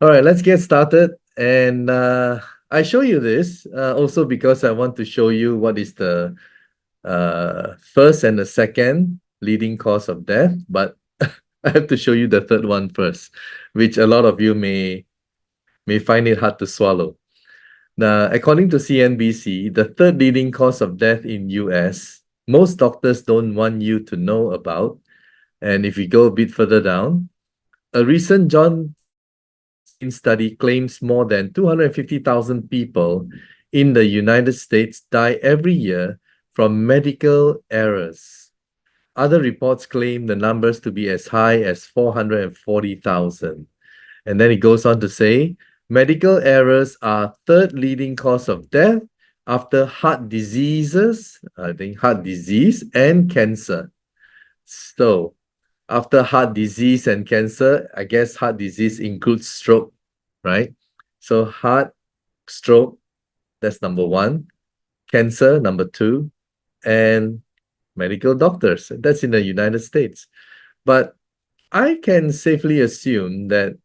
All right, let's get started. And I show you this also because I want to show you what is the first and the second leading cause of death. But I have to show you the third one first, which a lot of you may find it hard to swallow. Now, according to CNBC, the third leading cause of death in US, most doctors don't want you to know about. And if you go a bit further down, a recent John study claims more than 250,000 people in the United States die every year from medical errors. Other reports claim the numbers to be as high as 440,000. And then it goes on to say, medical errors are third leading cause of death after heart diseases, I think heart disease and cancer. So after heart disease and cancer, I guess heart disease includes stroke, right? So heart, stroke, that's number one. Cancer, number two. And medical doctors, that's in the United States. But I can safely assume that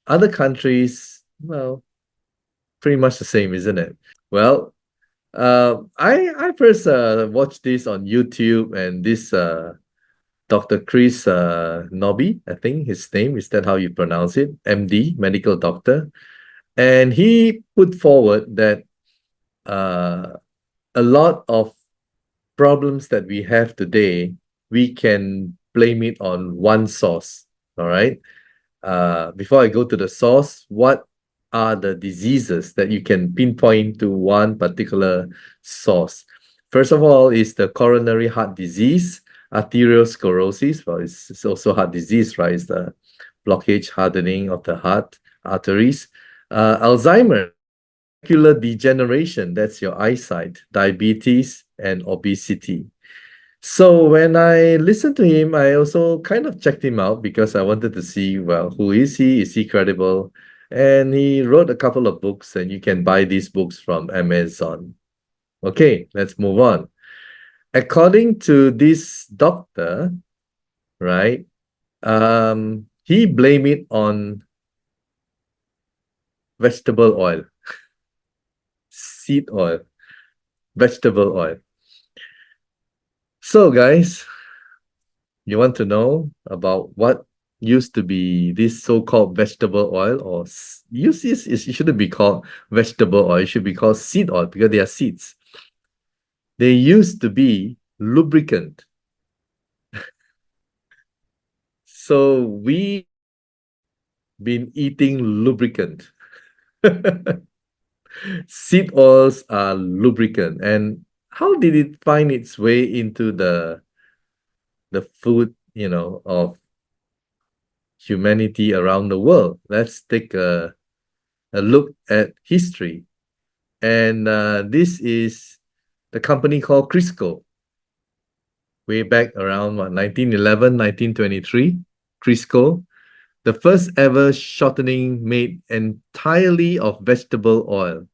other countries, well, pretty much the same, isn't it? Well, I first watched this on YouTube, and this Dr. Chris Nobby, I think his name, is that how you pronounce it? MD, medical doctor. And he put forward that uh, a lot of problems that we have today, we can blame it on one source. All right. Before I go to the source, what are the diseases that you can pinpoint to one particular source? First of all, is the coronary heart disease, arteriosclerosis. Well, it's also heart disease, right? It's the blockage, hardening of the heart arteries. Alzheimer's, macular degeneration, that's your eyesight, diabetes, and obesity. So when I listened to him, I also kind of checked him out because I wanted to see, well, who is he? Is he credible? And he wrote a couple of books, and you can buy these books from Amazon. Okay, let's move on. According to this doctor, right, he blamed it on vegetable oil, seed oil, vegetable oil. So, guys, you want to know about what used to be this so-called vegetable oil, or it shouldn't be called vegetable oil, it should be called seed oil because they are seeds. They used to be lubricant. So we been eating lubricant. Seed oils are lubricant. And how did it find its way into the food, of humanity around the world? Let's take a look at history. And this is the company called Crisco. Way back around 1911, 1923, Crisco, the first ever shortening made entirely of vegetable oil,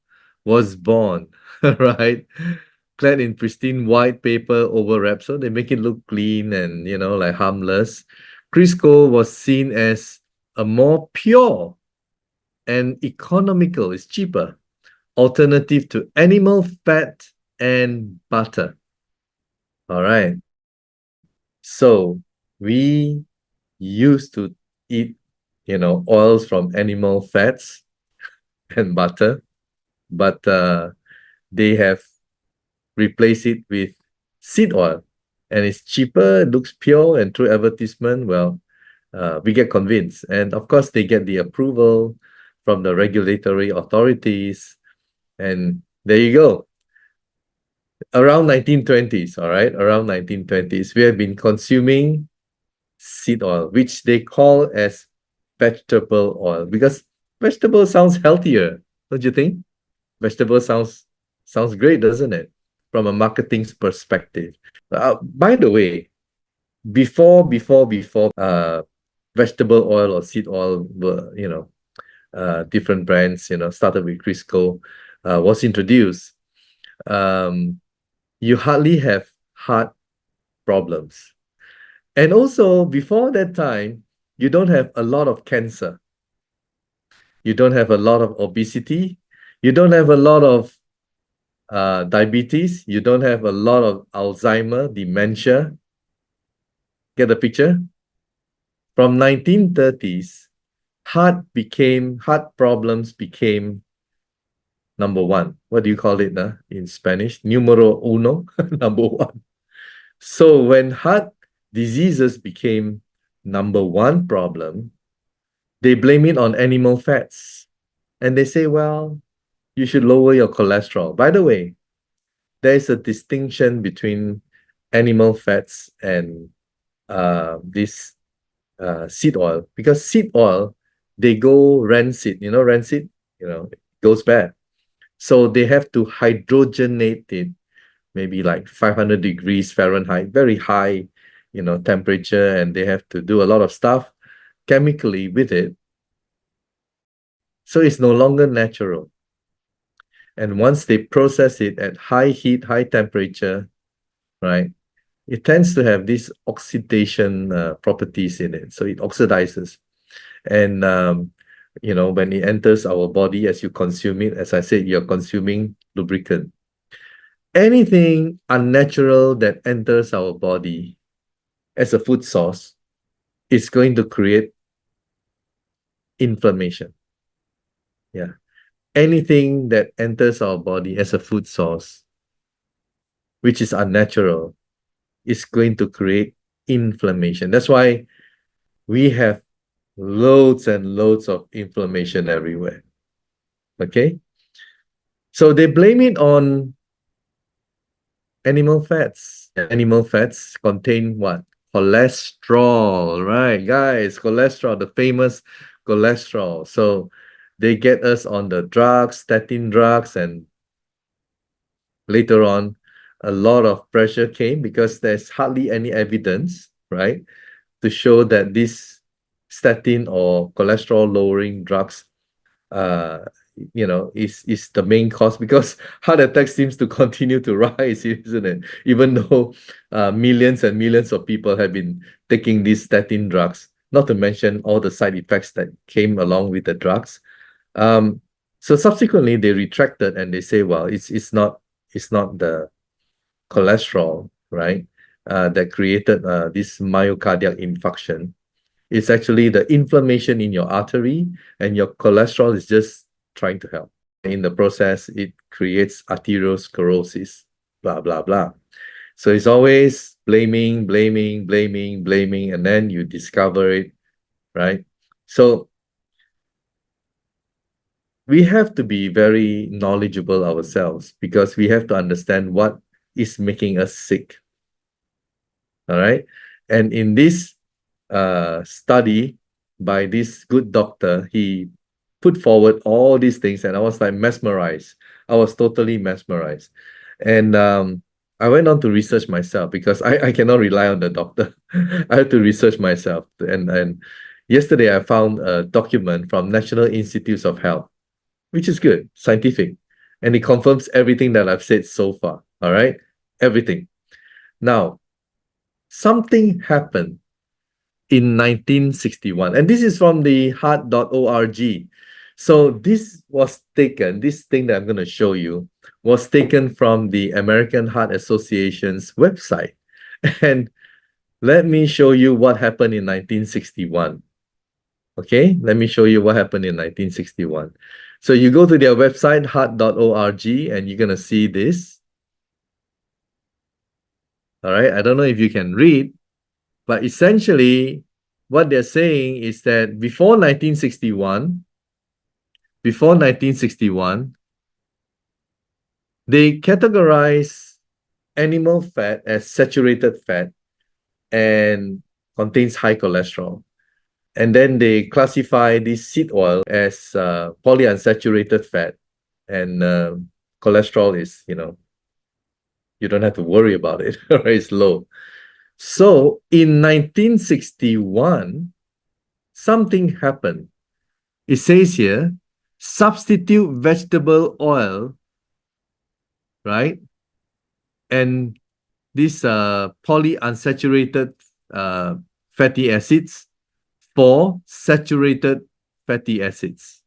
was born, right? Clad in pristine white paper overwrap, so they make it look clean and, like harmless. Crisco was seen as a more pure and economical, it's cheaper, alternative to animal fat and butter. All right. So we used to eat, oils from animal fats and butter, but they have replaced it with seed oil, and it's cheaper, it looks pure, and through advertisement, well, we get convinced. And of course, they get the approval from the regulatory authorities, and there you go. Around 1920s, all right, around 1920s, we have been consuming seed oil, which they call as vegetable oil, because vegetable sounds healthier, don't you think? Vegetable sounds great, doesn't it? From a marketing perspective. By the way, before vegetable oil or seed oil were, different brands, started with Crisco, was introduced. You hardly have heart problems. And also, before that time, you don't have a lot of cancer. You don't have a lot of obesity. You don't have a lot of diabetes. You don't have a lot of Alzheimer, dementia. Get the picture? From 1930s, heart problems became number one. What do you call it in Spanish? Numero uno, number one. So when heart diseases became number one problem, they blame it on animal fats. And they say, well, you should lower your cholesterol. By the way, there is a distinction between animal fats and this seed oil, because seed oil, they go rancid, rancid, it goes bad. So they have to hydrogenate it, maybe like 500 degrees Fahrenheit, very high, temperature, and they have to do a lot of stuff chemically with it. So it's no longer natural. And once they process it at high heat, high temperature, right, it tends to have these oxidation properties in it. So it oxidizes. And, when it enters our body, as you consume it, as I said, you're consuming lubricant. Anything unnatural that enters our body as a food source is going to create inflammation. Yeah. Anything that enters our body as a food source, which is unnatural, is going to create inflammation. That's why we have loads and loads of inflammation everywhere. Okay? So they blame it on animal fats. Animal fats contain what? Cholesterol, right? Guys, cholesterol, the famous cholesterol. So they get us on the drugs, statin drugs, and later on, a lot of pressure came because there's hardly any evidence, right, to show that this statin or cholesterol lowering drugs is the main cause, because heart attack seems to continue to rise, isn't it? Even though millions and millions of people have been taking these statin drugs, not to mention all the side effects that came along with the drugs. So subsequently they retracted and they say, well, it's not the cholesterol, right, that created this myocardial infarction. It's actually the inflammation in your artery, and your cholesterol is just trying to help. In the process, it creates arteriosclerosis, blah, blah, blah. So it's always blaming, and then you discover it, right? So we have to be very knowledgeable ourselves, because we have to understand what is making us sick. All right. And in this study by this good doctor, he put forward all these things, and I was like mesmerized. I was totally mesmerized. And I went on to research myself, because I cannot rely on the doctor. I have to research myself. And yesterday I found a document from National Institutes of Health, which is good, scientific. And it confirms everything that I've said so far. All right? Everything. Now, something happened in 1961. And this is from the heart.org. So this thing that I'm going to show you was taken from the American Heart Association's website. And let me show you what happened in 1961. Okay, let me show you what happened in 1961. So you go to their website, heart.org, and you're going to see this. All right, I don't know if you can read, but essentially what they're saying is that before 1961, they categorize animal fat as saturated fat and contains high cholesterol. And then they classify this seed oil as polyunsaturated fat, and cholesterol is, you don't have to worry about it, it's low. So in 1961, something happened. It says here, substitute vegetable oil, right? And these polyunsaturated fatty acids for saturated fatty acids.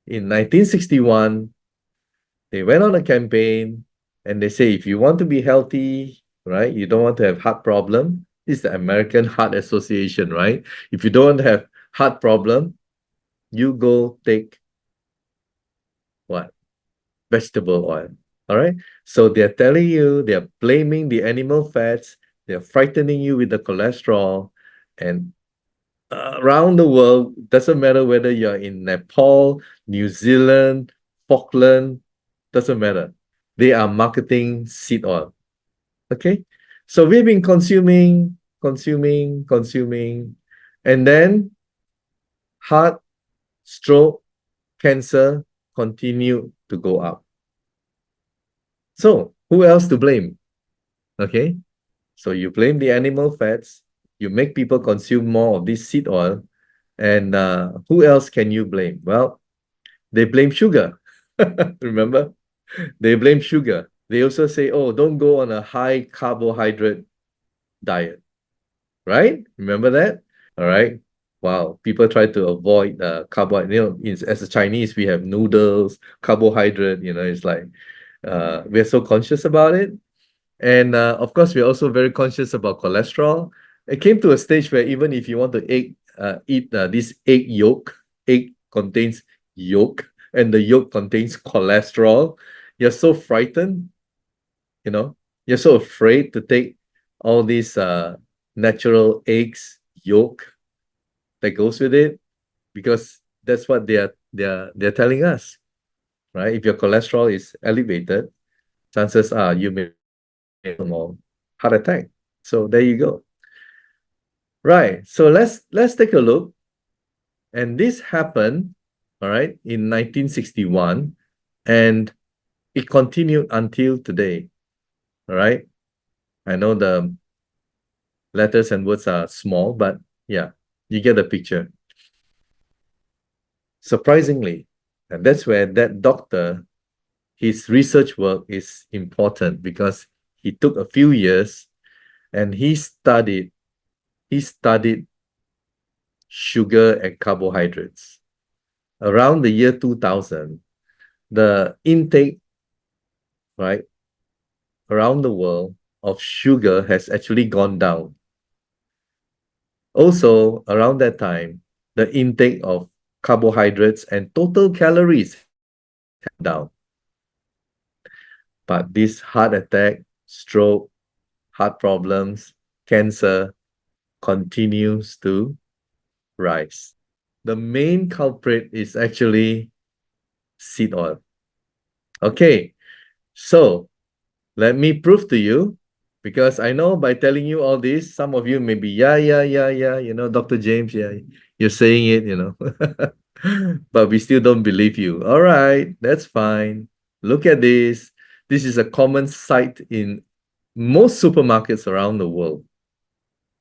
in 1961, they went on a campaign and they say, if you want to be healthy, right, you don't want to have heart problem. This is the American Heart Association, right? If you don't have heart problem, you go take what? Vegetable oil. All right. So they're telling you, they're blaming the animal fats, they're frightening you with the cholesterol. And around the world, doesn't matter whether you're in Nepal, New Zealand, Falkland, doesn't matter. They are marketing seed oil. Okay. So we've been consuming, and then heart, stroke, cancer continue to go up. So who else to blame? Okay. So you blame the animal fats, you make people consume more of this seed oil, and who else can you blame? Well, they blame sugar. Remember? They blame sugar. They also say, oh, don't go on a high carbohydrate diet, right? Remember that? All right. Wow. People try to avoid carbohydrate. As a Chinese, we have noodles, carbohydrate. It's like we're so conscious about it. And of course, we're also very conscious about cholesterol. It came to a stage where even if you want to eat this egg contains yolk, and the yolk contains cholesterol. You're so frightened, you're so afraid to take all these natural eggs, yolk that goes with it, because that's what they're telling us, right? If your cholesterol is elevated, chances are you may more heart attack. So there you go. Right. So let's take a look. And this happened, all right, in 1961, and it continued until today. All right. I know the letters and words are small, but yeah, you get the picture. Surprisingly, and that's where that doctor, his research work is important, because he took a few years and he studied sugar and carbohydrates. Around the year 2000, the intake, right, around the world of sugar has actually gone down. Also, around that time, the intake of carbohydrates and total calories down. But this heart attack, stroke, heart problems, cancer continues to rise. The main culprit is actually seed oil. Okay, so let me prove to you, because I know by telling you all this, some of you may be, yeah, Dr. James, yeah, you're saying it. But we still don't believe you. All right, that's fine. Look at this. This is a common sight in most supermarkets around the world,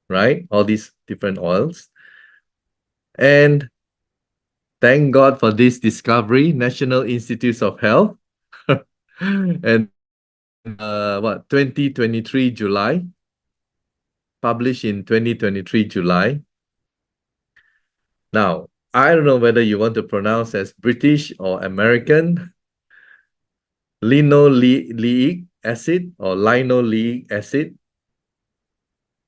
right? All these different oils. And thank God for this discovery, National Institutes of Health. And 2023 July, published in 2023 July. Now, I don't know whether you want to pronounce as British or American. Linoleic acid or linoleic acid.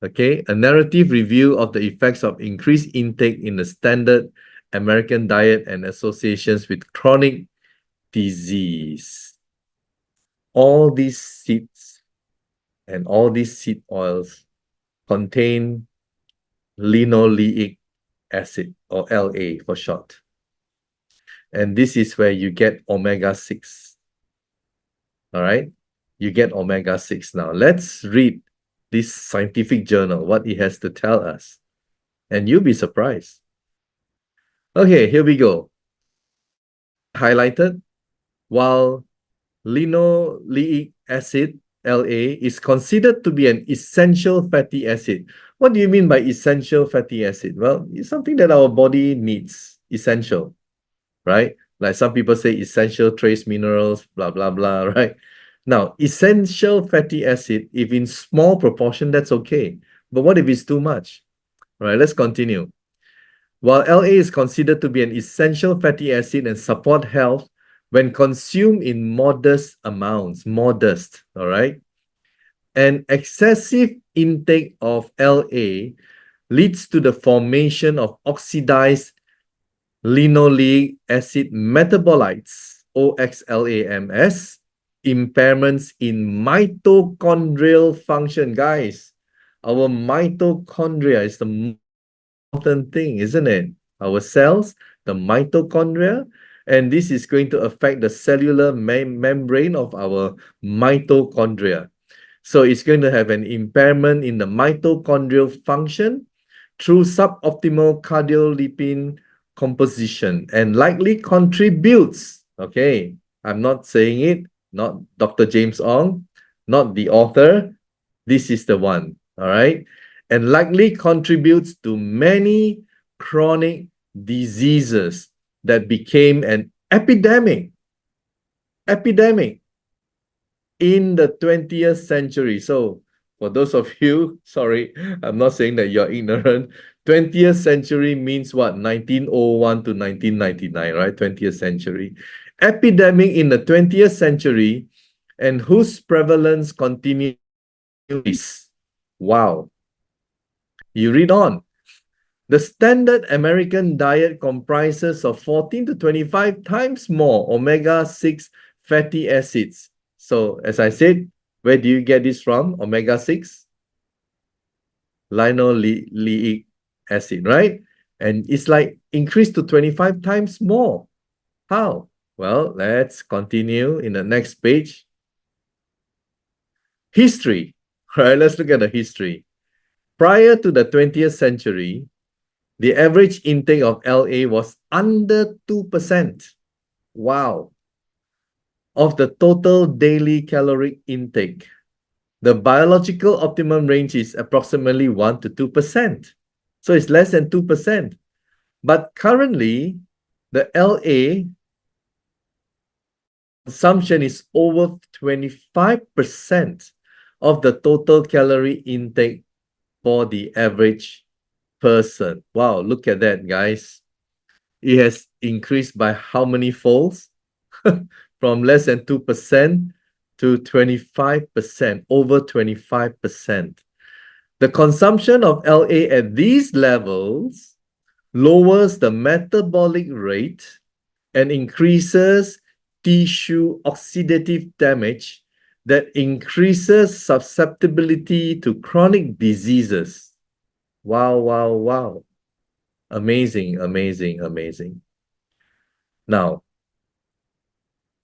Okay, a narrative review of the effects of increased intake in the standard American diet and associations with chronic disease. All these seeds and all these seed oils contain linoleic acid, or LA for short. And this is where you get omega-6. All right, you get omega-6. Now let's read this scientific journal, what it has to tell us, and you'll be surprised. Okay, here we go. Highlighted, while linoleic acid, LA, is considered to be an essential fatty acid. What do you mean by essential fatty acid? Well, it's something that our body needs, essential, right? Like some people say essential trace minerals, blah, blah, blah, right? Now, essential fatty acid, if in small proportion, that's okay. But what if it's too much? All right, let's continue. While LA is considered to be an essential fatty acid and support health when consumed in modest amounts, all right? An excessive intake of LA leads to the formation of oxidized linoleic acid metabolites, OXLAMS, impairments in mitochondrial function. Guys, our mitochondria is the important thing, isn't it? Our cells, the mitochondria, and this is going to affect the cellular membrane of our mitochondria. So it's going to have an impairment in the mitochondrial function through suboptimal cardiolipin composition and likely contributes. Okay, I'm not saying it, not Dr. James Ong, not the author. This is the one, all right? And likely contributes to many chronic diseases that became an epidemic in the 20th century. So for those of you, sorry, I'm not saying that you're ignorant. 20th century means what? 1901 to 1999, right? 20th century. Epidemic in the 20th century and whose prevalence continues. Wow. You read on. The standard American diet comprises of 14 to 25 times more omega-6 fatty acids. So, as I said, where do you get this from? Omega-6? Linoleic acid, right? And it's like increased to 25 times more. How? Well, let's continue in the next page. History. All right, let's look at the history. Prior to the 20th century, the average intake of LA was under 2%. Wow. Of the total daily caloric intake. The biological optimum range is approximately 1 to 2%. So it's less than 2%. But currently, the LA consumption is over 25% of the total calorie intake for the average person. Wow, look at that, guys. It has increased by how many folds? From less than 2% to 25%, over 25%. The consumption of LA at these levels lowers the metabolic rate and increases tissue oxidative damage that increases susceptibility to chronic diseases. Wow, wow, wow. Amazing, amazing, amazing. Now,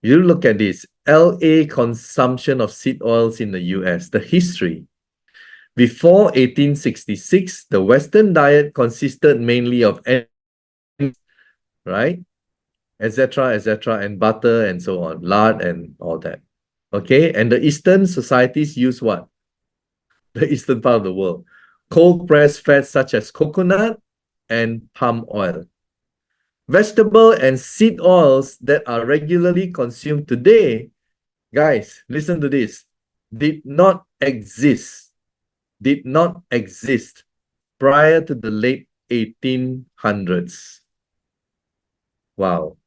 you look at this LA consumption of seed oils in the US, the history. Before 1866, the Western diet consisted mainly of right, etc., and butter and so on, lard and all that. Okay, and the Eastern societies use what? The Eastern part of the world. Cold pressed fats such as coconut and palm oil. Vegetable and seed oils that are regularly consumed today, guys, listen to this, did not exist prior to the late 1800s. Wow.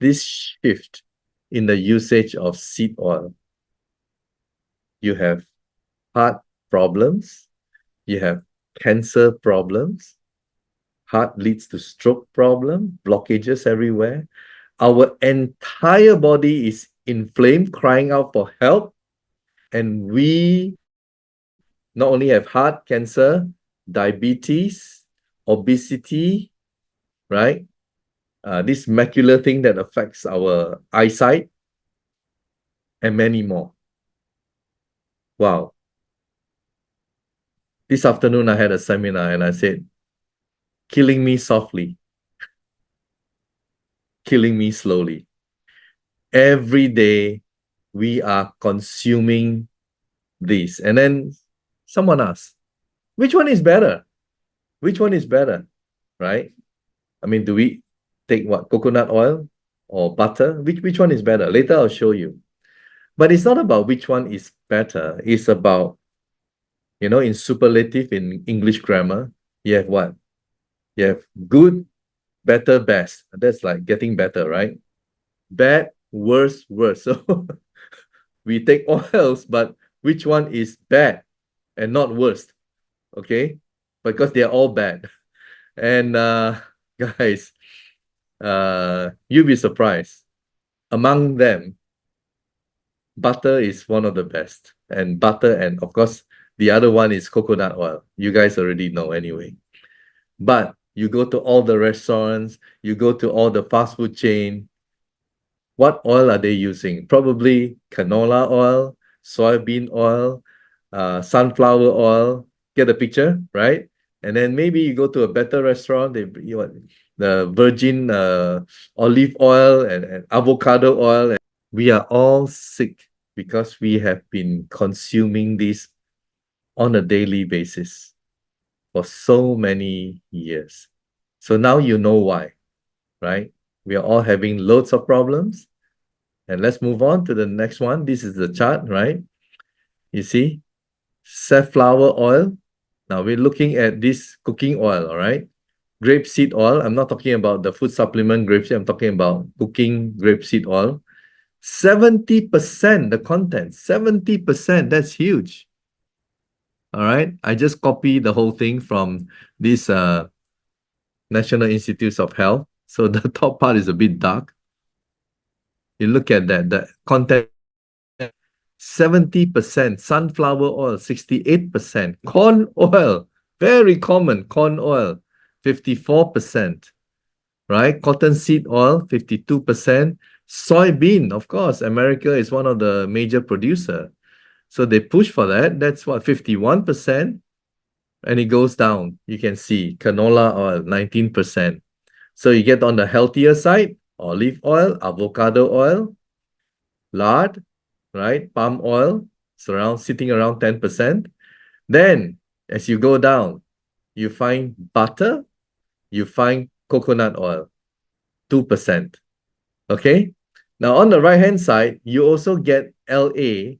This shift in the usage of seed oil. You have heart problems, you have cancer problems, heart leads to stroke problem, blockages everywhere. Our entire body is inflamed, crying out for help. And we not only have heart cancer, diabetes, obesity, right? This macular thing that affects our eyesight, and many more. Wow. This afternoon, I had a seminar and I said, killing me softly, killing me slowly. Every day, we are consuming this. And then someone asked, which one is better? Which one is better, right? I mean, do we take what, coconut oil or butter? Which one is better? Later, I'll show you. But it's not about which one is better. It's about, in superlative in English grammar, you have what? You have good, better, best. That's like getting better, right? Bad, worse, worse. So we take oils, but which one is bad and not worst? Okay, because they're all bad. And guys, you'll be surprised. Among them, butter is one of the best. And butter, and of course, the other one is coconut oil. You guys already know anyway. But you go to all the restaurants, you go to all the fast food chain, what oil are they using? Probably canola oil, soybean oil, sunflower oil. Get the picture, right? And then maybe you go to a better restaurant, the virgin olive oil and avocado oil. We are all sick because we have been consuming this on a daily basis for so many years. So now you know why, right? We are all having loads of problems. And let's move on to the next one. This is the chart, right? You see, safflower oil. Now we're looking at this cooking oil, all right? Grapeseed oil. I'm not talking about the food supplement grapeseed. I'm talking about cooking grapeseed oil. 70% the content, 70%. That's huge. All right. I just copy the whole thing from this National Institutes of Health. So the top part is a bit dark. You look at that, the content 70%, sunflower oil 68%, corn oil, very common, corn oil 54%, right? Cottonseed oil 52%, soybean, of course, America is one of the major producer. So they push for that. That's what, 51%, and it goes down. You can see canola oil 19%. So you get on the healthier side, olive oil, avocado oil, lard, right? Palm oil, sitting around 10%. Then as you go down, you find butter, you find coconut oil, 2%. Okay. Now on the right hand side, you also get LA,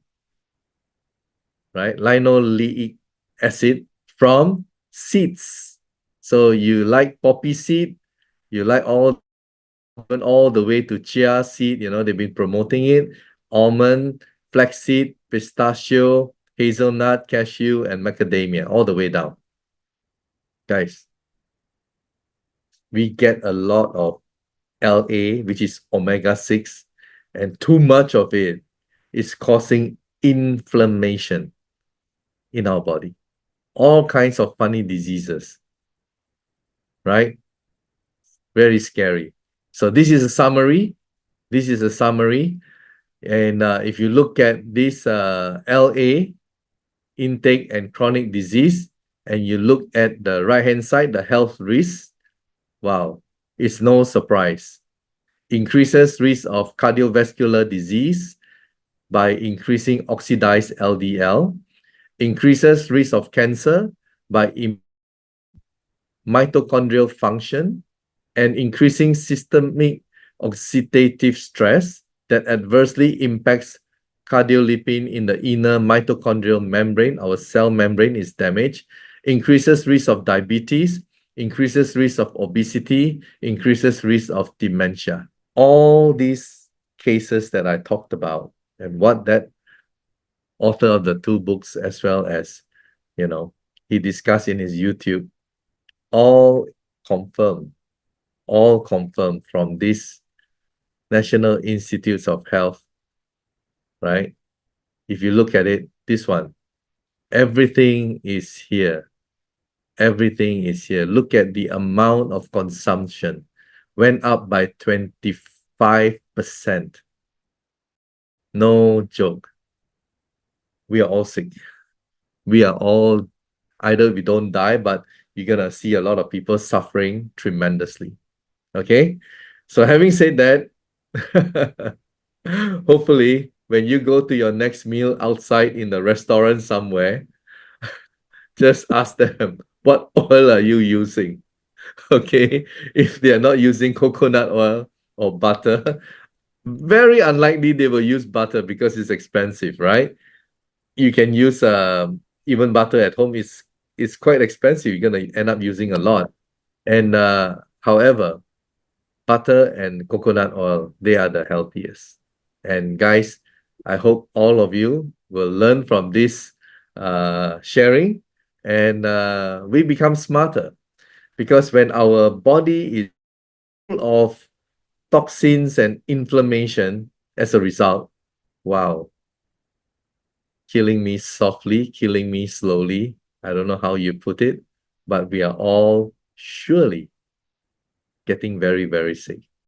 right? Linoleic acid from seeds. So you like poppy seed, you like all the way to chia seed, they've been promoting it, almond, flaxseed, pistachio, hazelnut, cashew, and macadamia, all the way down. Guys, we get a lot of LA, which is omega-6, and too much of it is causing inflammation in our body. All kinds of funny diseases, right? Very scary. So this is a summary. This is a summary. And if you look at this LA intake and chronic disease, and you look at the right-hand side, the health risks, wow, it's no surprise. Increases risk of cardiovascular disease by increasing oxidized LDL, increases risk of cancer by mitochondrial function, and increasing systemic oxidative stress that adversely impacts cardiolipin in the inner mitochondrial membrane. Our cell membrane is damaged, increases risk of diabetes, increases risk of obesity, increases risk of dementia. All these cases that I talked about, and what that author of the two books, as well as, he discussed in his YouTube, all confirmed from this National Institutes of Health, right? If you look at it, this one, everything is here. Everything is here. Look at the amount of consumption went up by 25%. No joke. We are all sick. We are all, either we don't die, but you're gonna see a lot of people suffering tremendously. Okay? So having said that, hopefully when you go to your next meal outside in the restaurant somewhere, just ask them, what oil are you using? Okay? If they are not using coconut oil or butter, very unlikely they will use butter because it's expensive, right? You can use even butter at home is quite expensive. You're gonna end up using a lot. And however, butter and coconut oil, they are the healthiest. And guys, I hope all of you will learn from this sharing, and we become smarter, because when our body is full of toxins and inflammation as a result, wow, killing me softly, killing me slowly. I don't know how you put it, but we are all surely getting very, very sick.